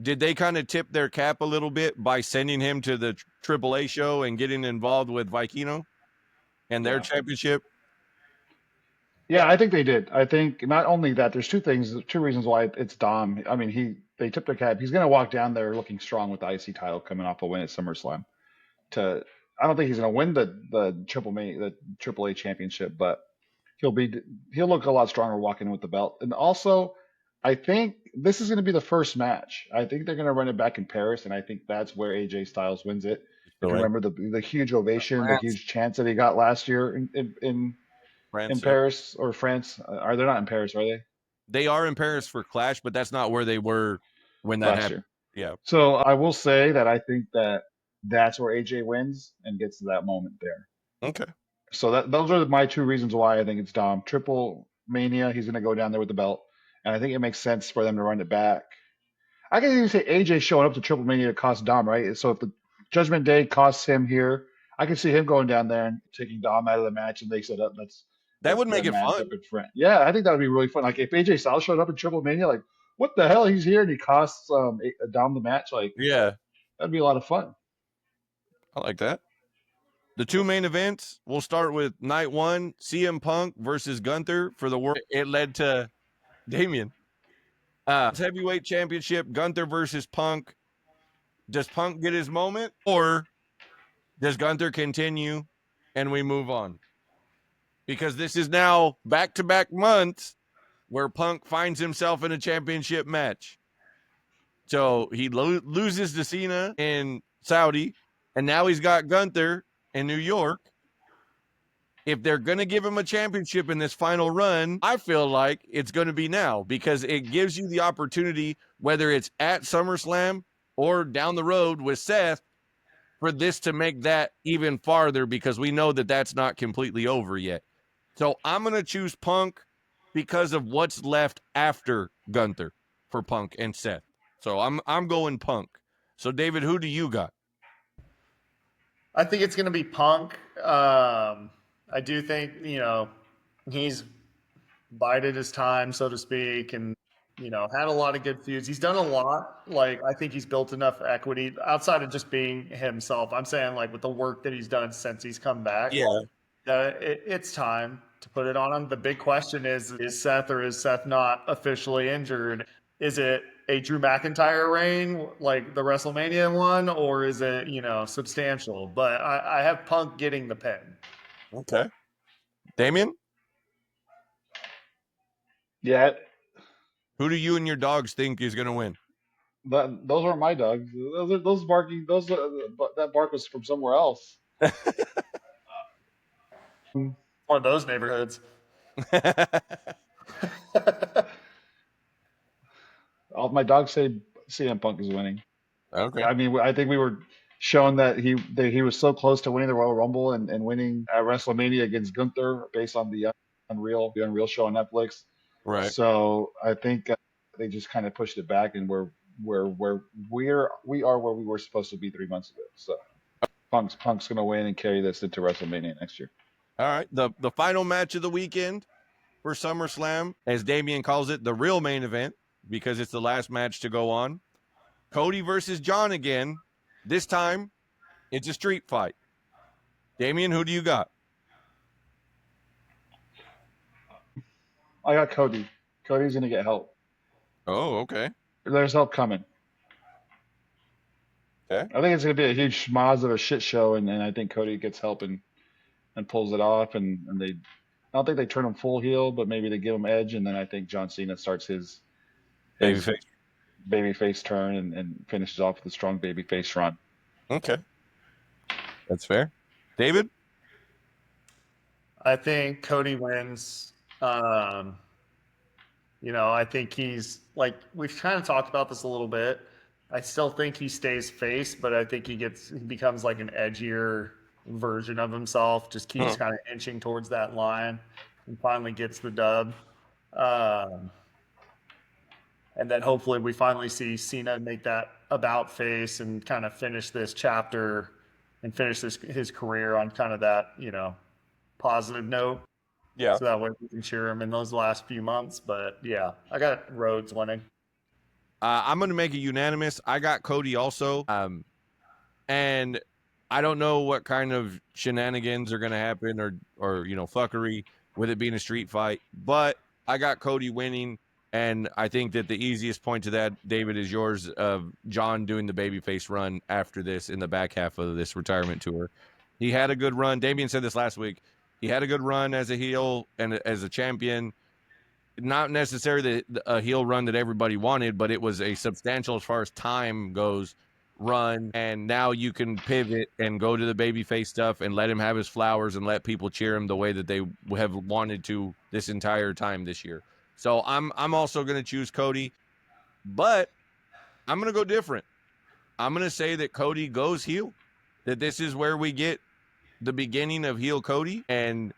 S1: Did they kind of tip their cap a little bit by sending him to the AAA show and getting involved with Vikino and their championship?
S2: Yeah, I think they did. I think not only that, there's 2 reasons why it's Dom. I mean, they tipped their cap. He's going to walk down there looking strong with the IC title coming off a win at SummerSlam. I don't think he's going to win the AAA championship, but he'll look a lot stronger walking in with the belt. And also, I think this is going to be the first match. I think they're going to run it back in Paris, and I think that's where AJ Styles wins it. If you remember the huge ovation, the huge chants that he got last year in Paris or France. Are they not in Paris? Are they?
S1: They are in Paris for Clash, but that's not where they were when that happened. Yeah.
S2: So I will say that I think that's where AJ wins and gets to that moment there.
S1: Okay.
S2: So those are my 2 reasons why I think it's Dom. Triple Mania, he's going to go down there with the belt, and I think it makes sense for them to run it back. I can even say AJ showing up to Triple Mania to cost Dom, right? So if the Judgment Day costs him here, I can see him going down there and taking Dom out of the match, and they said, "Let's
S1: That would make
S2: the
S1: it fun.
S2: matchup in front. Yeah, I think that would be really fun. Like if AJ Styles showed up in Triple Mania, like what the hell? He's here and he costs down the match. Like
S1: Yeah,
S2: that'd be a lot of fun.
S1: I like that. The two main events, we'll start with night one, CM Punk versus Gunther for the world. It led to Damien. Heavyweight championship, Gunther versus Punk. Does Punk get his moment or does Gunther continue and we move on? Because this is now back-to-back months where Punk finds himself in a championship match. So he loses to Cena in Saudi, and now he's got Gunther in New York. If they're going to give him a championship in this final run, I feel like it's going to be now because it gives you the opportunity, whether it's at SummerSlam or down the road with Seth, for this to make that even farther because we know that that's not completely over yet. So I'm going to choose Punk because of what's left after Gunther for Punk and Seth. So I'm going Punk. So David, who do you got?
S3: I think it's going to be Punk. I do think, he's bided his time, so to speak, and, had a lot of good feuds. He's done a lot. Like, I think he's built enough equity outside of just being himself. I'm saying, like, with the work that he's done since he's come back.
S1: Yeah.
S3: It's time to put it on him. The big question is Seth or is Seth not officially injured? Is it a Drew McIntyre reign like the WrestleMania one, or is it, substantial? But I have Punk getting the pin.
S1: Okay. Damien?
S2: Yeah.
S1: Who do you and your dogs think is going to win?
S2: Those aren't my dogs. Those barking. That bark was from somewhere else.
S3: One of those neighborhoods.
S2: All my dogs say CM Punk is winning.
S1: Okay.
S2: I mean, I think we were shown that he was so close to winning the Royal Rumble and winning at WrestleMania against Gunther based on the Unreal show on Netflix.
S1: Right.
S2: So I think they just kind of pushed it back, and we are where we were supposed to be 3 months ago. So Punk's going to win and carry this into WrestleMania next year.
S1: All right. The final match of the weekend for SummerSlam, as Damien calls it, the real main event, because it's the last match to go on. Cody versus John again. This time, it's a street fight. Damien, who do you got?
S2: I got Cody. Cody's going to get help.
S1: Oh, okay.
S2: There's help coming.
S1: Okay.
S2: I think it's going to be a huge schmoz of a shit show, and I think Cody gets help and pulls it off, and they, I don't think they turn him full heel, but maybe they give him edge, and then I think John Cena starts his babyface turn and finishes off with a strong babyface run.
S1: Okay. That's fair. David?
S3: I think Cody wins. I think he's like, we've kind of talked about this a little bit. I still think he stays face, but I think he becomes like an edgier version of himself, just keeps kind of inching towards that line and finally gets the dub. And then hopefully we finally see Cena make that about face and kind of finish this chapter and finish his career on kind of that, positive note.
S1: Yeah.
S3: So that way we can cheer him in those last few months. But yeah, I got Rhodes winning.
S1: I'm going to make it unanimous. I got Cody also. And I don't know what kind of shenanigans are going to happen or fuckery with it being a street fight, but I got Cody winning. And I think that the easiest point to that, David, is yours of John doing the babyface run after this in the back half of this retirement tour. He had a good run. Damien said this last week. He had a good run as a heel and as a champion. Not necessarily a heel run that everybody wanted, but it was a substantial, as far as time goes, run. And now you can pivot and go to the babyface stuff and let him have his flowers and let people cheer him the way that they have wanted to this entire time this year. So I'm also going to choose Cody, but I'm going to go different. I'm going to say that Cody goes heel, that this is where we get the beginning of heel Cody, and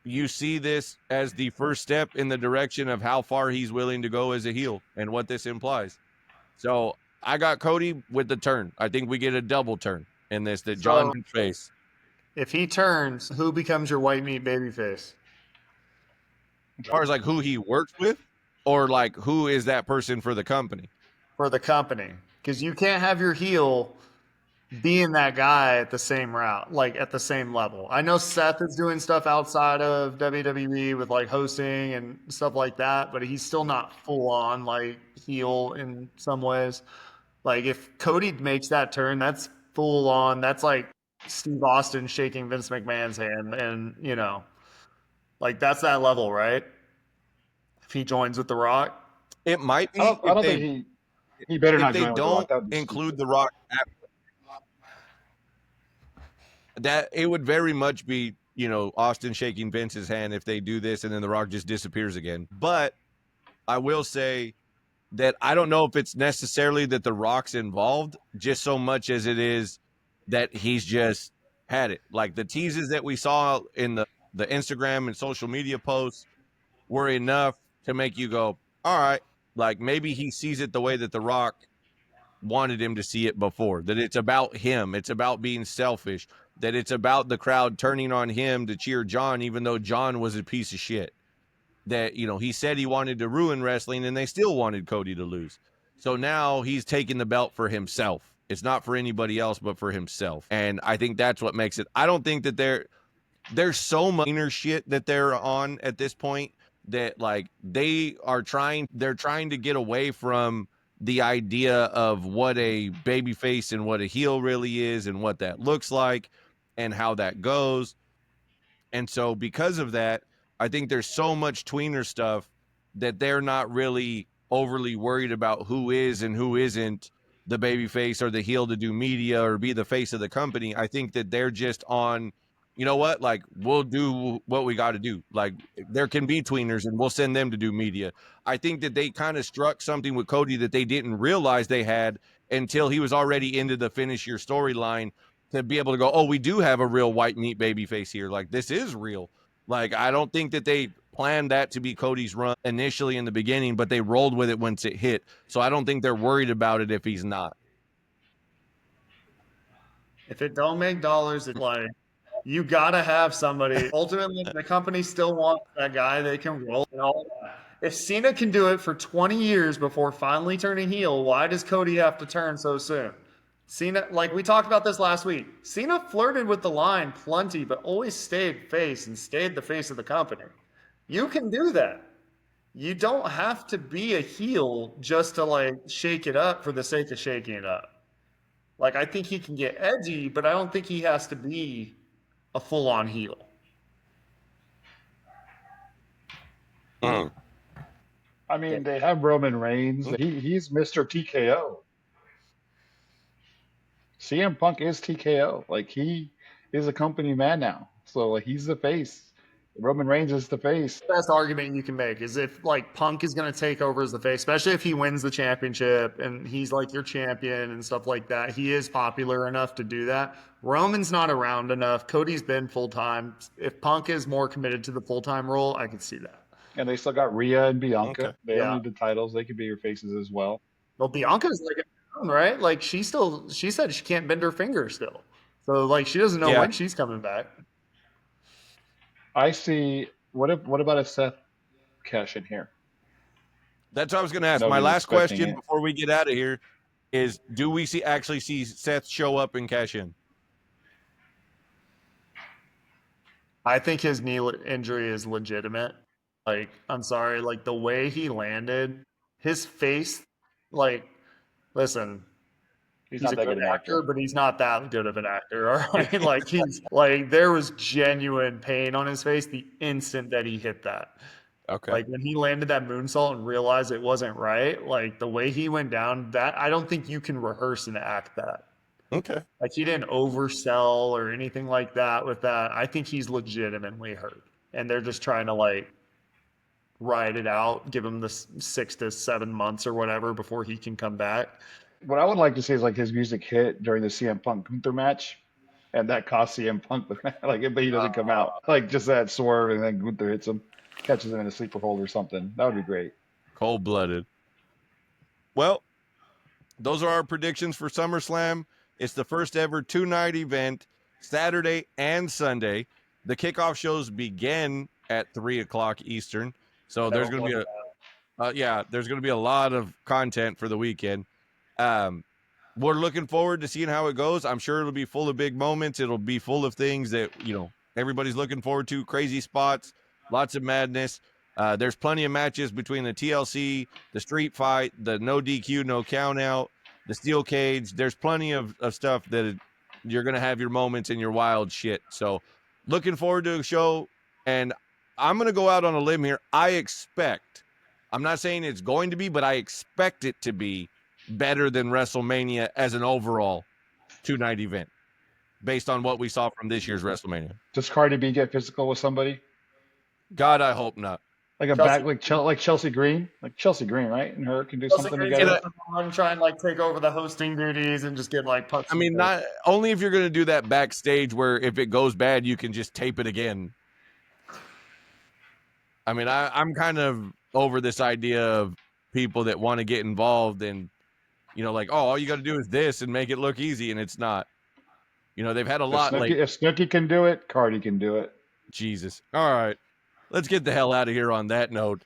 S1: you see this as the first step in the direction of how far he's willing to go as a heel and what this implies. So I got Cody with the turn. I think we get a double turn in this that John can face.
S3: If he turns, who becomes your white meat babyface?
S1: As far as like who he works with, or like who is that person for the company?
S3: For the company, because you can't have your heel being that guy at the same route, like at the same level. I know Seth is doing stuff outside of WWE with like hosting and stuff like that, but he's still not full on like heel in some ways. Like if Cody makes that turn, that's full on. That's like Steve Austin shaking Vince McMahon's hand, and like that's that level, right? If he joins with The Rock.
S1: It might
S2: I
S1: be
S2: don't think he better
S1: if
S2: not
S1: they
S2: join with The Rock.
S1: don't
S2: That would be
S1: include
S2: stupid.
S1: The Rock. That it would very much be, Austin shaking Vince's hand if they do this and then The Rock just disappears again. But I will say that I don't know if it's necessarily that The Rock's involved just so much as it is that he's just had it. Like the teases that we saw in the Instagram and social media posts were enough to make you go, all right, like maybe he sees it the way that The Rock wanted him to see it before, that it's about him, it's about being selfish, that it's about the crowd turning on him to cheer John even though John was a piece of shit, that he said he wanted to ruin wrestling and they still wanted Cody to lose. So now he's taking the belt for himself. It's not for anybody else but for himself, and I think that's what makes it. I don't think that there's so much inner shit that they're on at this point that like they're trying to get away from the idea of what a babyface and what a heel really is and what that looks like and how that goes. And so because of that, I think there's so much tweener stuff that they're not really overly worried about who is and who isn't the babyface or the heel to do media or be the face of the company. I think that they're just on, you know what, like we'll do what we got to do. Like there can be tweeners and we'll send them to do media. I think that they kind of struck something with Cody that they didn't realize they had until he was already into the finish your storyline, to be able to go, oh, we do have a real white meat baby face here. Like this is real. Like I don't think that they planned that to be Cody's run initially in the beginning, but they rolled with it once it hit. So I don't think they're worried about it if he's not.
S3: If it don't make dollars, it's like you gotta have somebody. Ultimately, the company still wants that guy they can roll and all that. If Cena can do it for 20 years before finally turning heel, why does Cody have to turn so soon? Cena, like we talked about this last week, Cena flirted with the line plenty, but always stayed face and stayed the face of the company. You can do that. You don't have to be a heel just to like shake it up for the sake of shaking it up. Like I think he can get edgy, but I don't think he has to be a full-on heel.
S2: I mean, they have Roman Reigns. He's Mr. TKO. CM Punk is TKO. Like he is a company man now. So like he's the face. Roman Reigns is the face.
S3: Best argument you can make is if like Punk is going to take over as the face, especially if he wins the championship and he's like your champion and stuff like that. He is popular enough to do that. Roman's not around enough. Cody's been full-time. If Punk is more committed to the full-time role, I could see that.
S2: And they still got Rhea and Bianca.
S1: Okay.
S2: They don't need the titles. They could be your faces as well.
S3: Well, Bianca's like, right? Like she said she can't bend her finger still. So like she doesn't know when she's coming back.
S2: I see. What about a Seth cash in here?
S1: That's what I was going to ask. My last question before we get out of here is, do we actually see Seth show up and cash in?
S3: I think his knee injury is legitimate. Like, I'm sorry, like the way he landed, his face, like, listen, he's a good actor, but he's not that good of an actor. All right. Like there was genuine pain on his face the instant that he hit that.
S1: Okay.
S3: Like when he landed that moonsault and realized it wasn't right, like the way he went down, that I don't think you can rehearse and act that.
S1: Okay.
S3: Like he didn't oversell or anything like that with that. I think he's legitimately hurt. And they're just trying to like ride it out, give him the 6 to 7 months or whatever before he can come back.
S2: What I would like to see is like his music hit during the CM Punk Gunther match, and that cost CM Punk like, but he doesn't come out. Like just that swerve, and then Gunther hits him, catches him in a sleeper hold or something. That would be great.
S1: Cold-blooded. Well, those are our predictions for SummerSlam. It's the first ever 2-night event, Saturday and Sunday. The kickoff shows begin at 3 o'clock Eastern. So there's going to be there's going to be a lot of content for the weekend. We're looking forward to seeing how it goes. I'm sure it'll be full of big moments. It'll be full of things that, everybody's looking forward to. Crazy spots, lots of madness. There's plenty of matches between the TLC, the street fight, the no DQ, no count out, the steel cage. There's plenty of stuff that you're going to have your moments and your wild shit. So looking forward to a show. And I'm going to go out on a limb here. I'm not saying it's going to be, but I expect it to be better than WrestleMania as an overall 2-night event based on what we saw from this year's WrestleMania.
S2: Does Cardi B get physical with somebody?
S1: God, I hope not.
S2: Like Chelsea Green? Like Chelsea Green, right? And her can do something together.
S3: I'm trying to take over the hosting duties and just get punched.
S1: I mean, not only if you're going to do that backstage where if it goes bad, you can just tape it again. I mean, I'm kind of over this idea of people that want to get involved and, all you got to do is this and make it look easy, and it's not. They've had a lot.
S2: If Snooki can do it, Cardi can do it.
S1: Jesus. All right. Let's get the hell out of here on that note.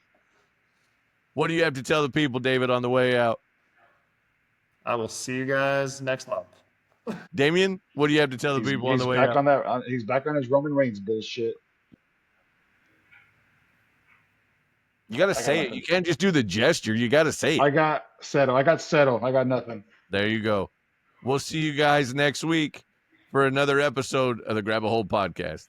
S1: What do you have to tell the people, David, on the way out?
S3: I will see you guys next month.
S1: Damien, what do you have to tell the people on the way out?
S2: He's back on his Roman Reigns bullshit.
S1: You got to say it. You can't just do the gesture. You got to say it.
S2: I got settled. I got nothing.
S1: There you go. We'll see you guys next week for another episode of the Grab a Hold podcast.